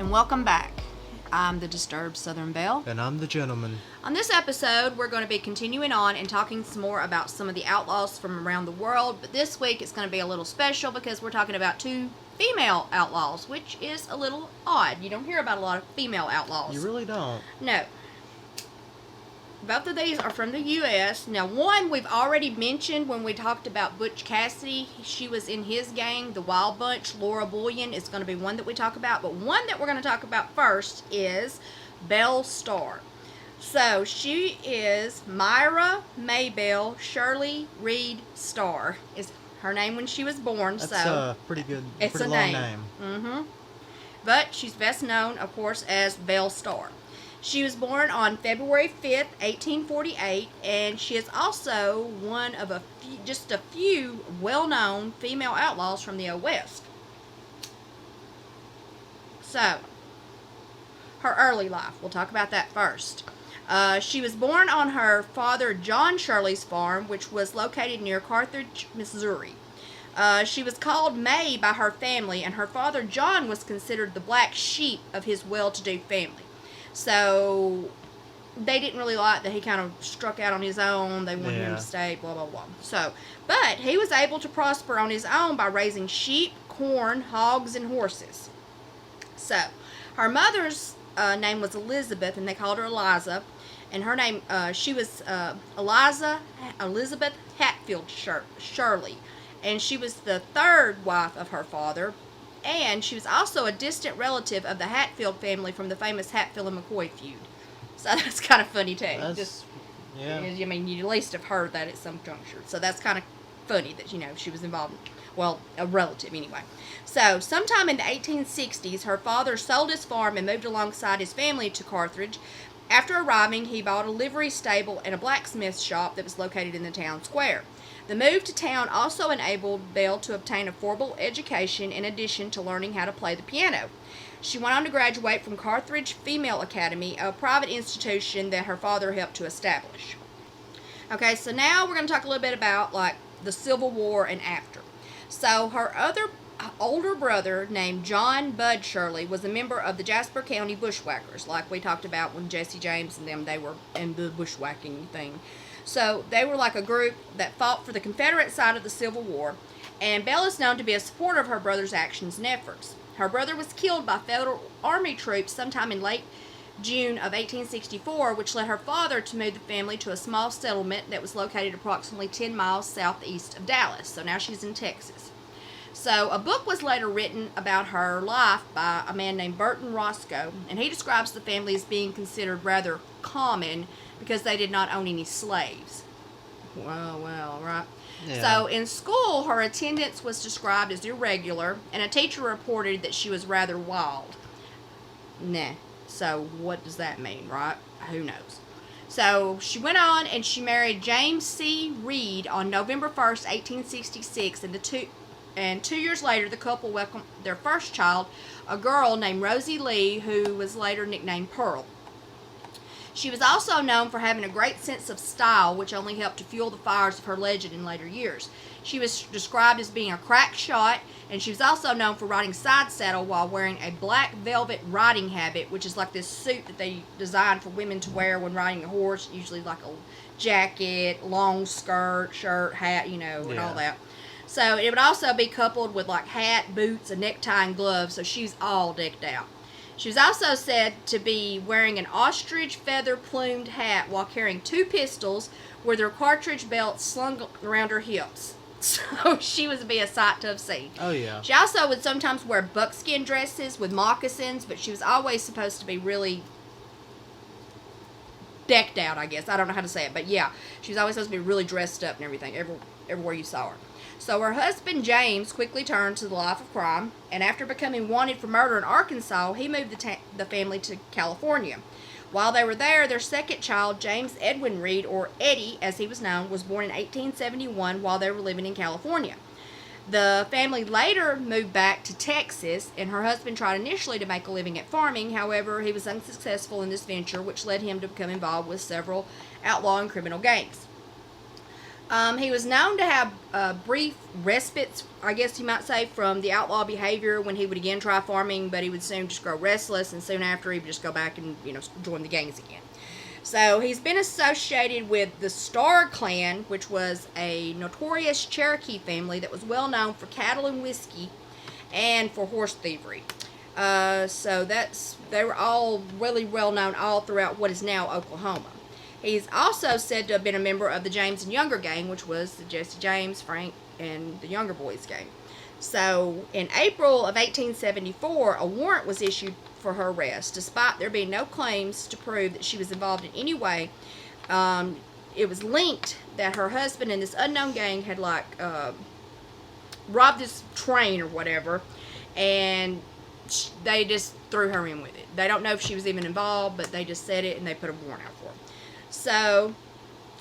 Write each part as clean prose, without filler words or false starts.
and welcome back. I'm the Disturbed Southern Belle. And I'm the gentleman. On this episode, we're going to be continuing on and talking some more about some of the outlaws from around the world, but this week it's going to be a little special because we're talking about two female outlaws, which is a little odd. You don't hear about a lot of female outlaws. You really don't. No. Both of these are from the U.S. Now, one we've already mentioned when we talked about Butch Cassidy. She was in his gang, the Wild Bunch. Laura Bullion is going to be one that we talk about. But one that we're going to talk about first is Belle Starr. So, she is Myra Maybelle Shirley Reed Starr. Is her name when she was born. That's so a pretty good, it's pretty a long name. name. But she's best known, of course, as Belle Starr. She was born on February 5th, 1848, and she is also one of just a few well-known female outlaws from the Old West. So, her early life. We'll talk about that first. She was born on her father John Shirley's farm, which was located near Carthage, Missouri. She was called May by her family, and her father John was considered the black sheep of his well-to-do family. So, they didn't really like that he kind of struck out on his own. They wanted him to stay, blah, blah, blah. So, but he was able to prosper on his own by raising sheep, corn, hogs, and horses. So, her mother's name was Elizabeth, and they called her Eliza. And her name, she was Elizabeth Hatfield Shirley. And she was the third wife of her father. And she was also a distant relative of the Hatfield family from the famous Hatfield and McCoy feud. So that's kind of funny too. I mean, you at least have heard that at some juncture. So that's kind of funny that, she was involved in, well, a relative anyway. So sometime in the 1860s, her father sold his farm and moved alongside his family to Carthage. After arriving, he bought a livery stable and a blacksmith shop that was located in the town square. The move to town also enabled Belle to obtain a formal education in addition to learning how to play the piano. She went on to graduate from Carthage Female Academy, a private institution that her father helped to establish. Okay, so now we're going to talk a little bit about, the Civil War and after. So her older brother, named John Bud Shirley, was a member of the Jasper County Bushwhackers, like we talked about when Jesse James and them, they were in the bushwhacking thing. So they were like a group that fought for the Confederate side of the Civil War, and Belle is known to be a supporter of her brother's actions and efforts. Her brother was killed by Federal Army troops sometime in late June of 1864, which led her father to move the family to a small settlement that was located approximately 10 miles southeast of Dallas. So now she's in Texas. So a book was later written about her life by a man named Burton Roscoe, and he describes the family as being considered rather common because they did not own any slaves. Well, right? Yeah. So in school, her attendance was described as irregular, and a teacher reported that she was rather wild. Nah. So what does that mean, right? Who knows? So she went on and she married James C. Reed on November 1st, 1866, and 2 years later, the couple welcomed their first child, a girl named Rosie Lee, who was later nicknamed Pearl. She was also known for having a great sense of style, which only helped to fuel the fires of her legend in later years. She was described as being a crack shot, and she was also known for riding side saddle while wearing a black velvet riding habit, which is like this suit that they designed for women to wear when riding a horse, usually like a jacket, long skirt, shirt, hat, and all that. So it would also be coupled with hat, boots, a necktie, and gloves, so she's all decked out. She was also said to be wearing an ostrich feather plumed hat while carrying 2 pistols with her cartridge belt slung around her hips. So she was to be a sight to have seen. Oh, yeah. She also would sometimes wear buckskin dresses with moccasins, but she was always supposed to be really decked out, I guess. I don't know how to say it, but yeah. She was always supposed to be really dressed up and everything, everywhere you saw her. So her husband, James, quickly turned to the life of crime, and after becoming wanted for murder in Arkansas, he moved the family to California. While they were there, their second child, James Edwin Reed, or Eddie, as he was known, was born in 1871 while they were living in California. The family later moved back to Texas, and her husband tried initially to make a living at farming. However, he was unsuccessful in this venture, which led him to become involved with several outlaw and criminal gangs. He was known to have brief respites, I guess you might say, from the outlaw behavior when he would again try farming, but he would soon just grow restless, and soon after he would just go back and join the gangs again. So he's been associated with the Starr clan, which was a notorious Cherokee family that was well known for cattle and whiskey, and for horse thievery. So they were all really well known all throughout what is now Oklahoma. He's also said to have been a member of the James and Younger gang, which was the Jesse James, Frank, and the Younger Boys gang. So in April of 1874, a warrant was issued for her arrest, despite there being no claims to prove that she was involved in any way. It was linked that her husband and this unknown gang had robbed this train or whatever, and they just threw her in with it. They don't know if she was even involved, but they just said it and they put a warrant out for her. So,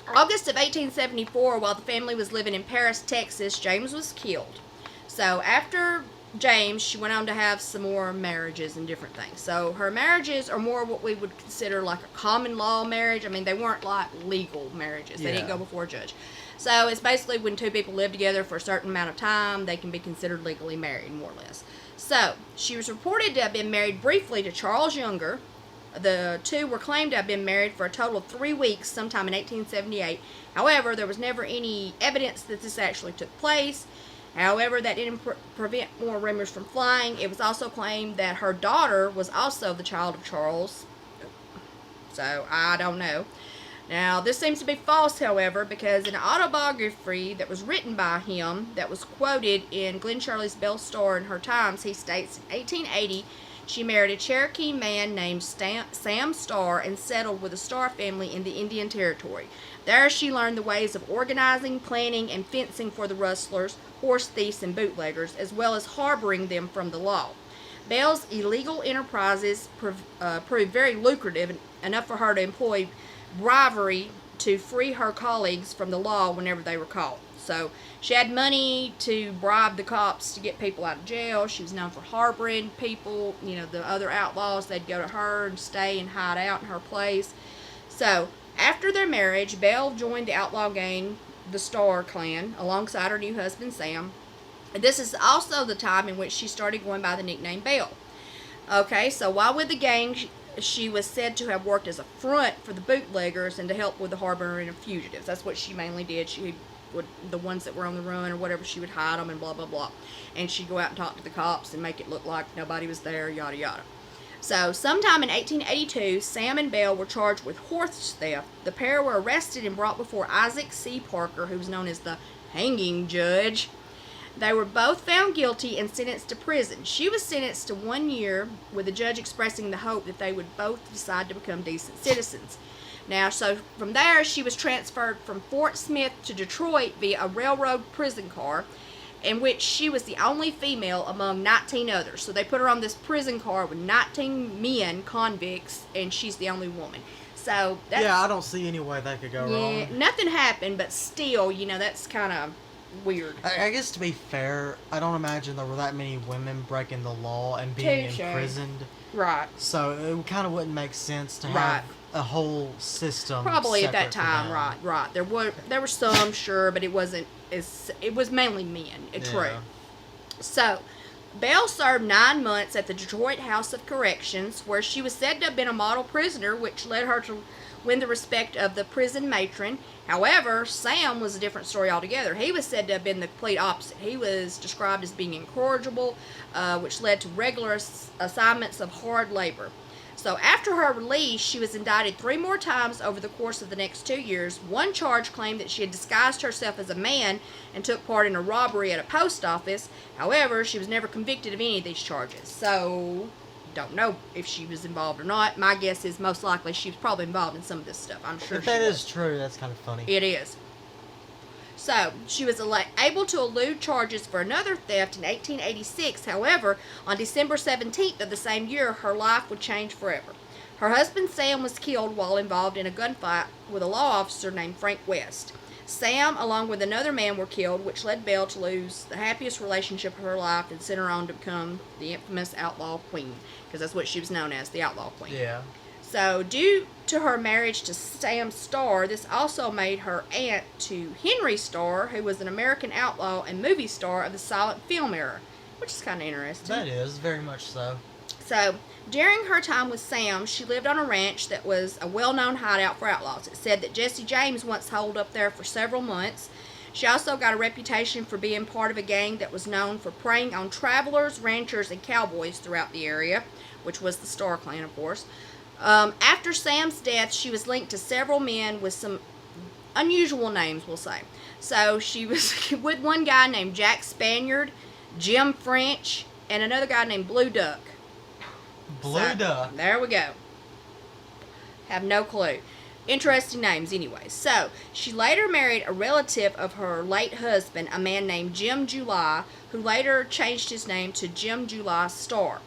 August of 1874, while the family was living in Paris, Texas, James was killed. So, after James, she went on to have some more marriages and different things. So, her marriages are more what we would consider like a common law marriage. I mean, they weren't like legal marriages. They didn't go before a judge. So, it's basically when two people live together for a certain amount of time, they can be considered legally married, more or less. So, she was reported to have been married briefly to Charles Younger. The two were claimed to have been married for a total of 3 weeks sometime in 1878. However, there was never any evidence that this actually took place. However, that didn't prevent more rumors from flying. It was also claimed that her daughter was also the child of Charles. So, I don't know. Now, this seems to be false, however, because in an autobiography that was written by him, that was quoted in Glenn Shirley's Belle Starr in her Times, he states in 1880, she married a Cherokee man named Sam Starr and settled with the Starr family in the Indian Territory. There she learned the ways of organizing, planning, and fencing for the rustlers, horse thieves, and bootleggers, as well as harboring them from the law. Belle's illegal enterprises proved very lucrative, enough for her to employ bribery to free her colleagues from the law whenever they were caught. So she had money to bribe the cops to get people out of jail. She was known for harboring people. The other outlaws, they'd go to her and stay and hide out in her place. So after their marriage, Belle joined the outlaw gang, the Starr clan, alongside her new husband, Sam. And this is also the time in which she started going by the nickname Belle. Okay, so while with the gang, she was said to have worked as a front for the bootleggers and to help with the harboring of fugitives. That's what she mainly did. The ones that were on the run or whatever, she would hide them and blah, blah, blah. And she'd go out and talk to the cops and make it look like nobody was there, yada, yada. So, sometime in 1882, Sam and Belle were charged with horse theft. The pair were arrested and brought before Isaac C. Parker, who was known as the hanging judge. They were both found guilty and sentenced to prison. She was sentenced to 1 year, with the judge expressing the hope that they would both decide to become decent citizens. Now, so from there, she was transferred from Fort Smith to Detroit via a railroad prison car, in which she was the only female among 19 others. So they put her on this prison car with 19 men, convicts, and she's the only woman. So that's, I don't see any way that could go wrong. Nothing happened, but still, that's kind of weird. I guess to be fair, I don't imagine there were that many women breaking the law and being imprisoned. Right. So it kind of wouldn't make sense to have a whole system. Probably at that time, right. There were some, sure, but it wasn't it was mainly men. True. So, Belle served 9 months at the Detroit House of Corrections, where she was said to have been a model prisoner, which led her to win the respect of the prison matron. However, Sam was a different story altogether. He was said to have been the complete opposite. He was described as being incorrigible, which led to regular assignments of hard labor. So after her release, she was indicted 3 more times over the course of the next 2 years. One charge claimed that she had disguised herself as a man and took part in a robbery at a post office. However, she was never convicted of any of these charges. So, don't know if she was involved or not. My guess is most likely she was probably involved in some of this stuff. I'm sure if that is true, that's kind of funny. It is. So, she was able to elude charges for another theft in 1886. However, on December 17th of the same year, her life would change forever. Her husband, Sam, was killed while involved in a gunfight with a law officer named Frank West. Sam, along with another man, were killed, which led Belle to lose the happiest relationship of her life and sent her on to become the infamous Outlaw Queen, because that's what she was known as, the Outlaw Queen. Yeah. So, due to her marriage to Sam Starr, this also made her aunt to Henry Starr, who was an American outlaw and movie star of the silent film era, which is kind of interesting. That is, very much so. So, during her time with Sam, she lived on a ranch that was a well-known hideout for outlaws. It said that Jesse James once holed up there for several months. She also got a reputation for being part of a gang that was known for preying on travelers, ranchers, and cowboys throughout the area, which was the Starr clan, of course. After Sam's death, she was linked to several men with some unusual names, we'll say. So she was with one guy named Jack Spaniard, Jim French, and another guy named Blue Duck. Duck. There we go. Have no clue. Interesting names anyway. So, she later married a relative of her late husband, a man named Jim July, who later changed his name to Jim July Starr.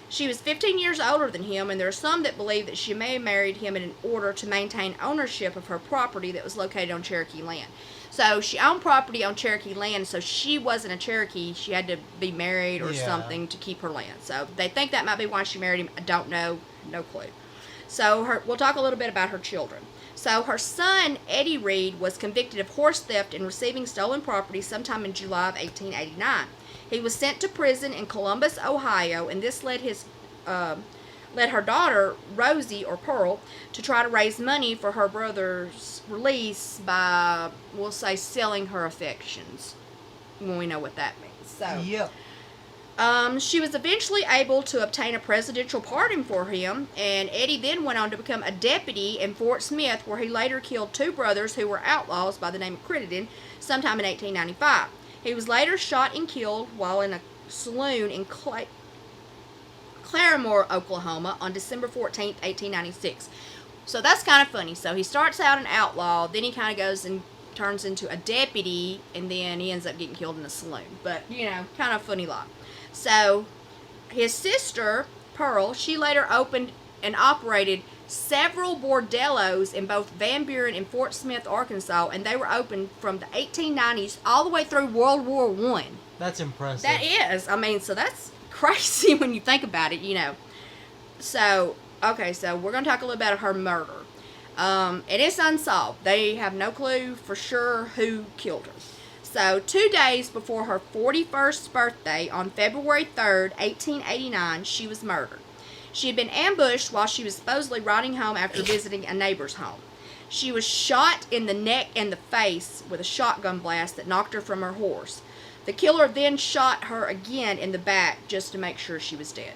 She was 15 years older than him, and there are some that believe that she may have married him in order to maintain ownership of her property that was located on Cherokee land. So, she owned property on Cherokee land, so she wasn't a Cherokee. She had to be married or something to keep her land. So, they think that might be why she married him. I don't know. No clue. So, we'll talk a little bit about her children. So, her son, Eddie Reed, was convicted of horse theft and receiving stolen property sometime in July of 1889. He was sent to prison in Columbus, Ohio, and this led her daughter, Rosie, or Pearl, to try to raise money for her brother's release by, we'll say, selling her affections, when we know what that means. So, yep. She was eventually able to obtain a presidential pardon for him, and Eddie then went on to become a deputy in Fort Smith, where he later killed two brothers who were outlaws by the name of Crittenden sometime in 1895. He was later shot and killed while in a saloon in Claremore, Oklahoma on December 14th, 1896. So that's kind of funny. So he starts out an outlaw, then he kind of goes and turns into a deputy, and then he ends up getting killed in a saloon. But, kind of funny lot. So, his sister, Pearl, she later opened and operated several bordellos in both Van Buren and Fort Smith, Arkansas, and they were open from the 1890s all the way through World War I. That's impressive. That is. So that's crazy when you think about it, So, okay, so we're going to talk a little about her murder. It is unsolved. They have no clue for sure who killed her. So, 2 days before her 41st birthday, on February 3rd, 1889, she was murdered. She had been ambushed while she was supposedly riding home after visiting a neighbor's home. She was shot in the neck and the face with a shotgun blast that knocked her from her horse. The killer then shot her again in the back just to make sure she was dead.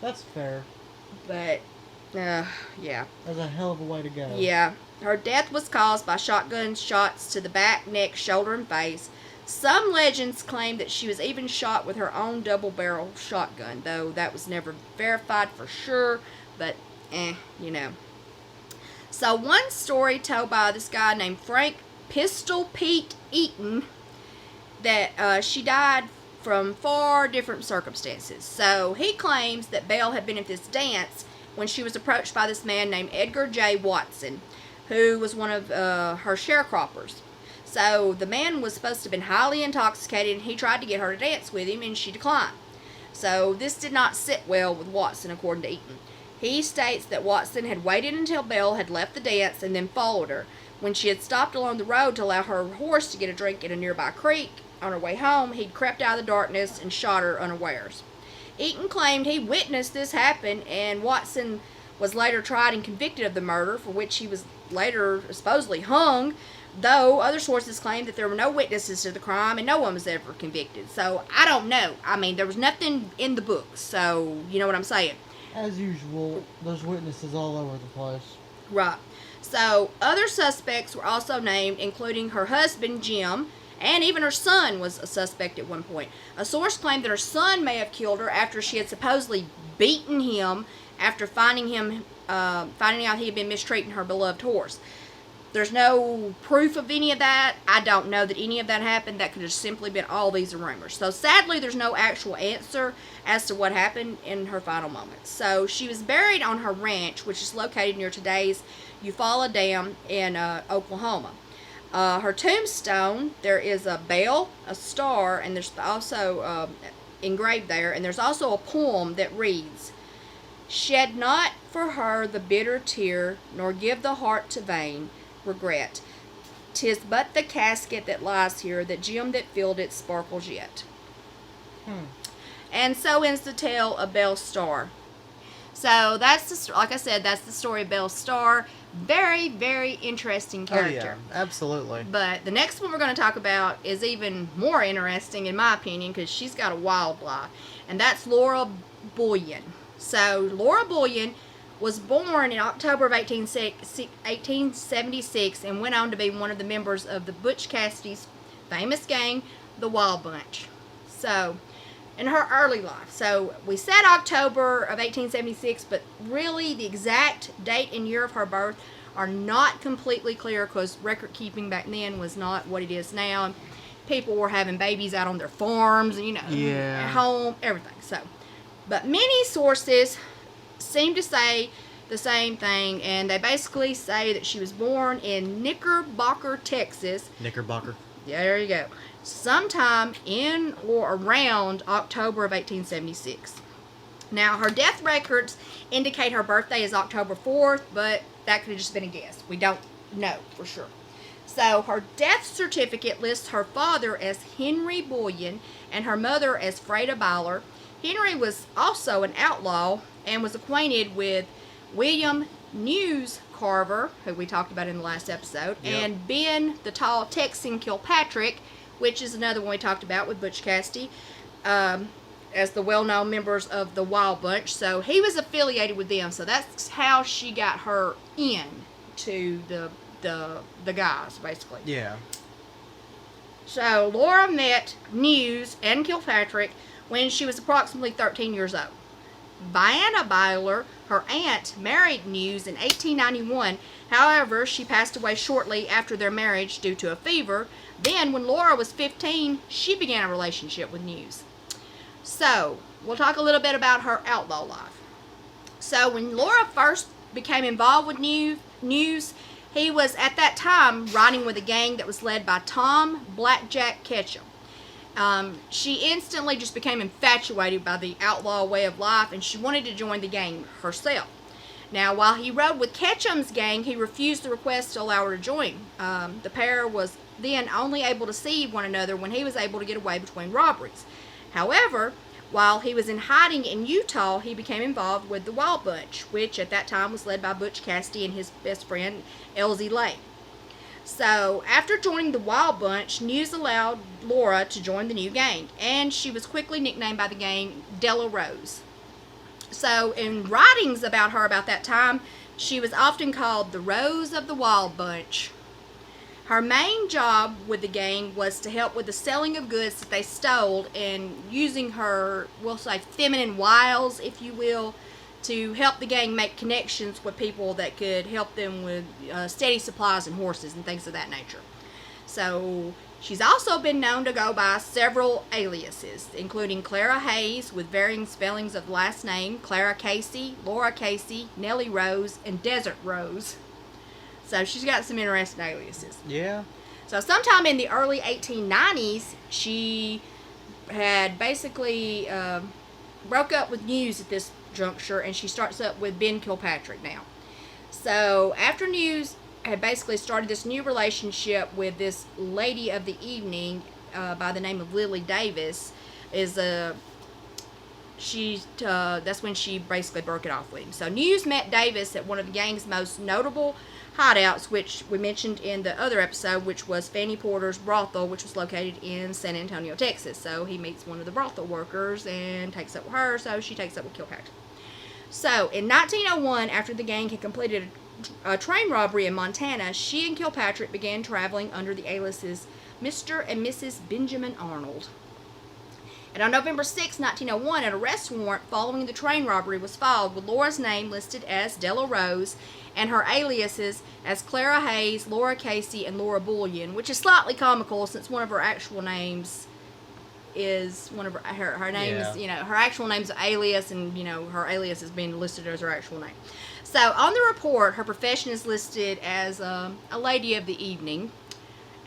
That's fair. But, yeah. That's a hell of a way to go. Yeah. Her death was caused by shotgun shots to the back, neck, shoulder, and face. Some legends claim that she was even shot with her own double-barrel shotgun, though that was never verified for sure, but, So, one story told by this guy named Frank Pistol Pete Eaton that she died from 4 different circumstances. So, he claims that Belle had been at this dance when she was approached by this man named Edgar J. Watson, who was one of her sharecroppers. So the man was supposed to have been highly intoxicated, and he tried to get her to dance with him, and she declined. So this did not sit well with Watson, according to Eaton. He states that Watson had waited until Belle had left the dance and then followed her. When she had stopped along the road to allow her horse to get a drink at a nearby creek, on her way home, he'd crept out of the darkness and shot her unawares. Eaton claimed he witnessed this happen, and Watson was later tried and convicted of the murder, for which he was later supposedly hung, though other sources claim that there were no witnesses to the crime and no one was ever convicted. So, I don't know. There was nothing in the books, so you know what I'm saying. As usual, there's witnesses all over the place. Right. So, other suspects were also named, including her husband, Jim, and even her son was a suspect at one point. A source claimed that her son may have killed her after she had supposedly beaten him after finding out he had been mistreating her beloved horse. There's no proof of any of that. I don't know that any of that happened. That could have simply been all these rumors. So sadly, there's no actual answer as to what happened in her final moments. So she was buried on her ranch, which is located near today's Eufaula Dam in Oklahoma. Her tombstone, there is a bell, a star, and there's also engraved there, and there's also a poem that reads, "Shed not for her the bitter tear, nor give the heart to vain regret. 'Tis but the casket that lies here, that gem that filled it sparkles yet. And so ends the tale of Belle Starr. So that's like I said, that's the story of Belle Starr. Very, very interesting character. Oh yeah, absolutely. But the next one we're going to talk about is even more interesting, in my opinion, because she's got a wild life, and that's Laura Bullion. So Laura Bullion was born in October of 1876 and went on to be one of the members of the Butch Cassidy's famous gang, the Wild Bunch. So, in her early life. So, we said October of 1876, but really the exact date and year of her birth are not completely clear because record keeping back then was not what it is now. People were having babies out on their farms, and, at home, everything. So, but many sources seem to say the same thing, and they basically say that she was born in Knickerbocker, Texas. Knickerbocker. Yeah, there you go. Sometime in or around October of 1876. Now, her death records indicate her birthday is October 4th, but that could have just been a guess. We don't know for sure. So, her death certificate lists her father as Henry Bullion and her mother as Freda Byler. Henry was also an outlaw and was acquainted with William News Carver, who we talked about in the last episode, and Ben the Tall Texan Kilpatrick, which is another one we talked about with Butch Cassidy, as the well-known members of the Wild Bunch. So he was affiliated with them. So that's how she got her in to the guys, basically. Yeah. So Laura met News and Kilpatrick when she was approximately 13 years old. Diana Byler, her aunt, married News in 1891. However, she passed away shortly after their marriage due to a fever. Then, when Laura was 15, she began a relationship with News. So, we'll talk a little bit about her outlaw life. So, when Laura first became involved with News, he was at that time riding with a gang that was led by Tom Blackjack Ketchum. She instantly just became infatuated by the outlaw way of life, and she wanted to join the gang herself. Now, while he rode with Ketchum's gang, he refused the request to allow her to join. The pair was then only able to see one another when he was able to get away between robberies. However, while he was in hiding in Utah, he became involved with the Wild Bunch, which at that time was led by Butch Cassidy and his best friend, Elsie Lane. So, after joining the Wild Bunch, News allowed Laura to join the new gang, and she was quickly nicknamed by the gang Della Rose. So, in writings about her about that time, she was often called the Rose of the Wild Bunch. Her main job with the gang was to help with the selling of goods that they stole, and using her, we'll say, feminine wiles, if you will, to help the gang make connections with people that could help them with steady supplies and horses and things of that nature. So, she's also been known to go by several aliases, including Clara Hayes, with varying spellings of the last name, Clara Casey, Laura Casey, Nellie Rose, and Desert Rose. So, she's got some interesting aliases. Yeah. So, sometime in the early 1890s, she had basically broke up with News at this juncture, and she starts up with Ben Kilpatrick now. So after News had basically started this new relationship with this lady of the evening by the name of Lily Davis, that's when she basically broke it off with him. So News met Davis at one of the gang's most notable hideouts, which we mentioned in the other episode, which was Fanny Porter's brothel, which was located in San Antonio, Texas. So he meets one of the brothel workers and takes up with her, so she takes up with Kilpatrick. So, in 1901, after the gang had completed a train robbery in Montana, she and Kilpatrick began traveling under the aliases Mr. and Mrs. Benjamin Arnold. And on November 6, 1901, an arrest warrant following the train robbery was filed with Laura's name listed as Della Rose and her aliases as Clara Hayes, Laura Casey, and Laura Bullion, which is slightly comical since one of her actual names is one of her name is, her actual name's an alias, and her alias is being listed as her actual name. So on the report, her profession is listed as a lady of the evening,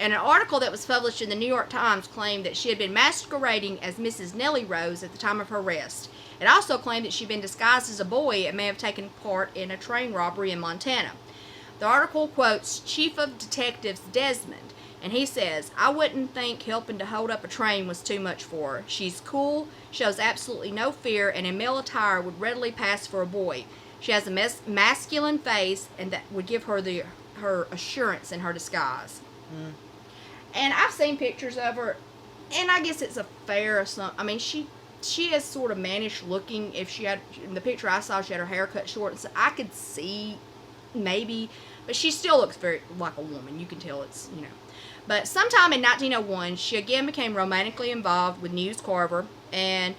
And an article that was published in the New York Times claimed that she had been masquerading as Mrs. Nellie Rose at the time of her arrest. It also claimed that she'd been disguised as a boy and may have taken part in a train robbery in Montana. The article quotes Chief of Detectives Desmond, and he says, "I wouldn't think helping to hold up a train was too much for her. She's cool, shows absolutely no fear, and in male attire would readily pass for a boy. She has a masculine face, and that would give her her assurance in her disguise." Mm. And I've seen pictures of her, and I guess it's a fair assumption. I mean, she is sort of mannish looking. If she had, in the picture I saw, she had her hair cut short, so I could see maybe, but she still looks very like a woman. You can tell it's, But sometime in 1901, she again became romantically involved with News Carver, and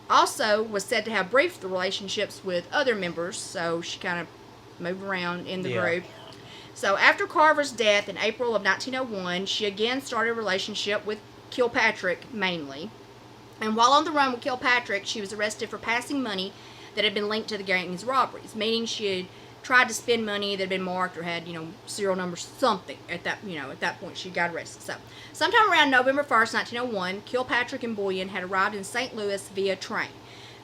also was said to have brief relationships with other members, so she kind of moved around in the group. So after Carver's death in April of 1901, she again started a relationship with Kilpatrick mainly. And while on the run with Kilpatrick, she was arrested for passing money that had been linked to the gang's robberies, meaning she had tried to spend money that had been marked or had, serial numbers, something at that point she got arrested. So sometime around November 1st, 1901, Kilpatrick and Bullion had arrived in St. Louis via train.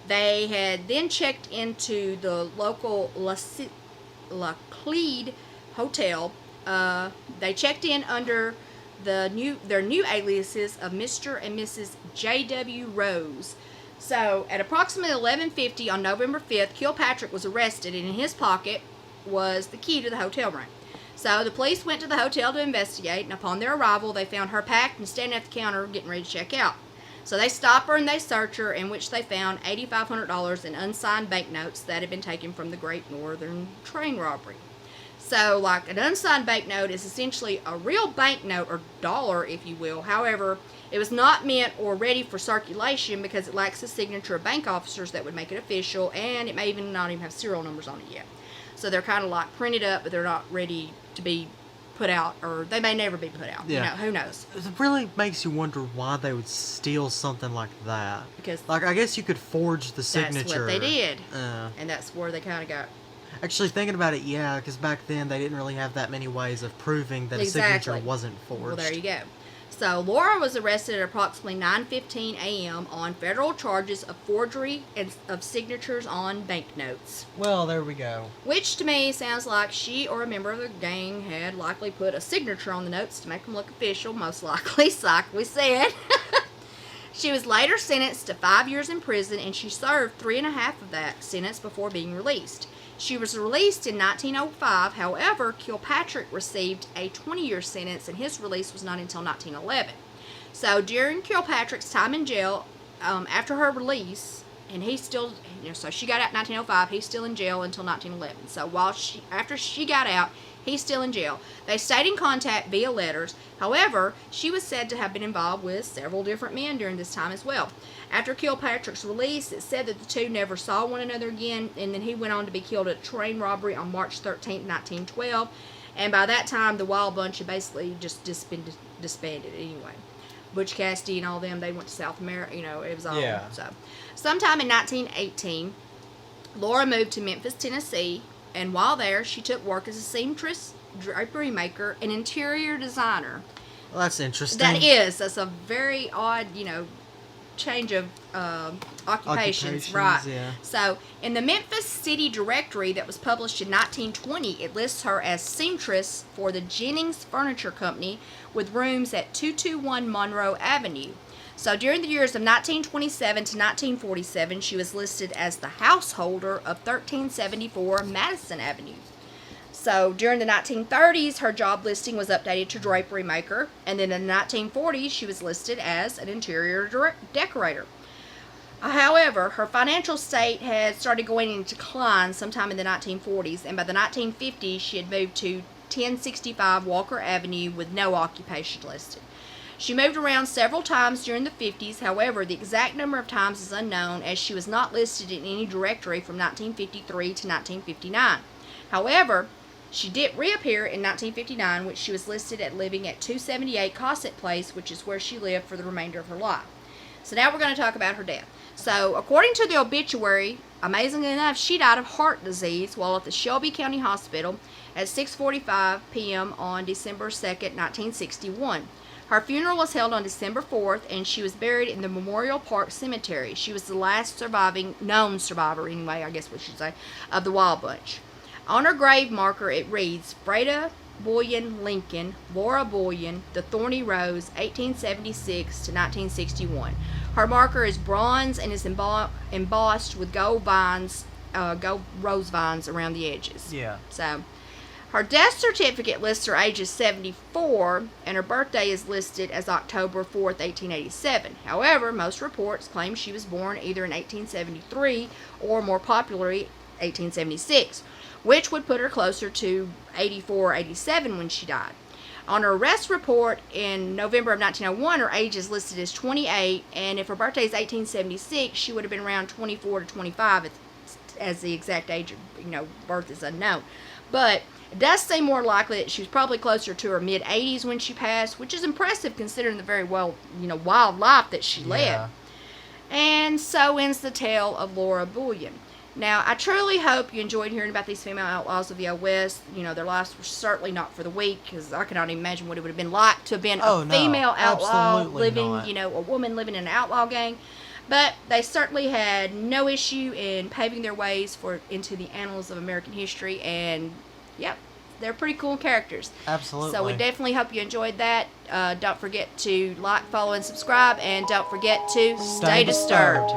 They had then checked into the local La Clede Hotel. They checked in under their new aliases of Mr. and Mrs. J.W. Rose. So at approximately 11:50 on November 5th, Kilpatrick was arrested, and in his pocket was the key to the hotel room. So the police went to the hotel to investigate, and upon their arrival, they found her packed and standing at the counter getting ready to check out. So they stop her and they search her, in which they found $8,500 in unsigned banknotes that had been taken from the Great Northern train robbery. So, like, an unsigned banknote is essentially a real banknote, or dollar, if you will. However, it was not meant or ready for circulation because it lacks the signature of bank officers that would make it official, and it may not even have serial numbers on it yet. So they're kind of like printed up, but they're not ready to be put out, or they may never be put out. Yeah. Who knows? It really makes you wonder why they would steal something like that. Because, like, I guess you could forge the signature. That's what they did. And that's where they kind of got... Actually, thinking about it, yeah, because back then they didn't really have that many ways of proving that a signature wasn't forged. Well, there you go. So Laura was arrested at approximately 9:15 a.m. on federal charges of forgery and of signatures on banknotes. Well, there we go. Which to me sounds like she or a member of the gang had likely put a signature on the notes to make them look official, most likely, like we said. She was later sentenced to 5 years in prison, and she served 3.5 of that sentence before being released. She was released in 1905. However, Kilpatrick received a 20-year sentence, and his release was not until 1911. So during Kilpatrick's time in jail, after her release, and he's still, so she got out in 1905. He's still in jail until 1911. So after she got out, he's still in jail. They stayed in contact via letters. However, she was said to have been involved with several different men during this time as well. After Kilpatrick's release, it said that the two never saw one another again, and then he went on to be killed at a train robbery on March 13, 1912. And by that time, the Wild Bunch had basically just been disbanded anyway. Butch Cassidy and all them, they went to South America, it was all. Yeah. So, sometime in 1918, Laura moved to Memphis, Tennessee, and while there, she took work as a seamstress, drapery maker, and interior designer. Well, that's interesting. That's a very odd, change of occupations, right? Yeah. So, in the Memphis City Directory that was published in 1920, it lists her as seamstress for the Jennings Furniture Company with rooms at 221 Monroe Avenue. So, during the years of 1927 to 1947, she was listed as the householder of 1374 Madison Avenue. So, during the 1930s, her job listing was updated to drapery maker, and then in the 1940s, she was listed as an interior decorator. However, her financial state had started going into decline sometime in the 1940s, and by the 1950s, she had moved to 1065 Walker Avenue with no occupation listed. She moved around several times during the 50s. However, the exact number of times is unknown, as she was not listed in any directory from 1953 to 1959. However, she did reappear in 1959, which she was listed at living at 278 Cosset Place, which is where she lived for the remainder of her life. So now we're going to talk about her death. So according to the obituary, amazingly enough, she died of heart disease while at the Shelby County Hospital at 6:45 p.m. on December 2nd, 1961. Her funeral was held on December 4th, and she was buried in the Memorial Park Cemetery. She was the last known survivor, anyway, I guess we should say, of the Wild Bunch. On her grave marker, it reads, Freda Bullion Lincoln, Laura Bullion, The Thorny Rose, 1876 to 1961. Her marker is bronze and is embossed with gold rose vines around the edges. Yeah. So, her death certificate lists her age as 74, and her birthday is listed as October 4th, 1887. However, most reports claim she was born either in 1873 or, more popularly, 1876, which would put her closer to 84 or 87 when she died. On her arrest report in November of 1901, her age is listed as 28, and if her birthday is 1876, she would have been around 24 to 25 as the exact age of birth is unknown. But it does seem more likely that she was probably closer to her mid-80s when she passed, which is impressive considering the very wild life that she led. And so ends the tale of Laura Bullion. Now, I truly hope you enjoyed hearing about these female outlaws of the Old West. Their lives were certainly not for the weak, because I cannot even imagine what it would have been like to have been a female outlaw living, a woman living in an outlaw gang. But they certainly had no issue in paving their ways into the annals of American history, and yep, they're pretty cool characters. Absolutely. So we definitely hope you enjoyed that. Don't forget to like, follow, and subscribe, and don't forget to stay disturbed.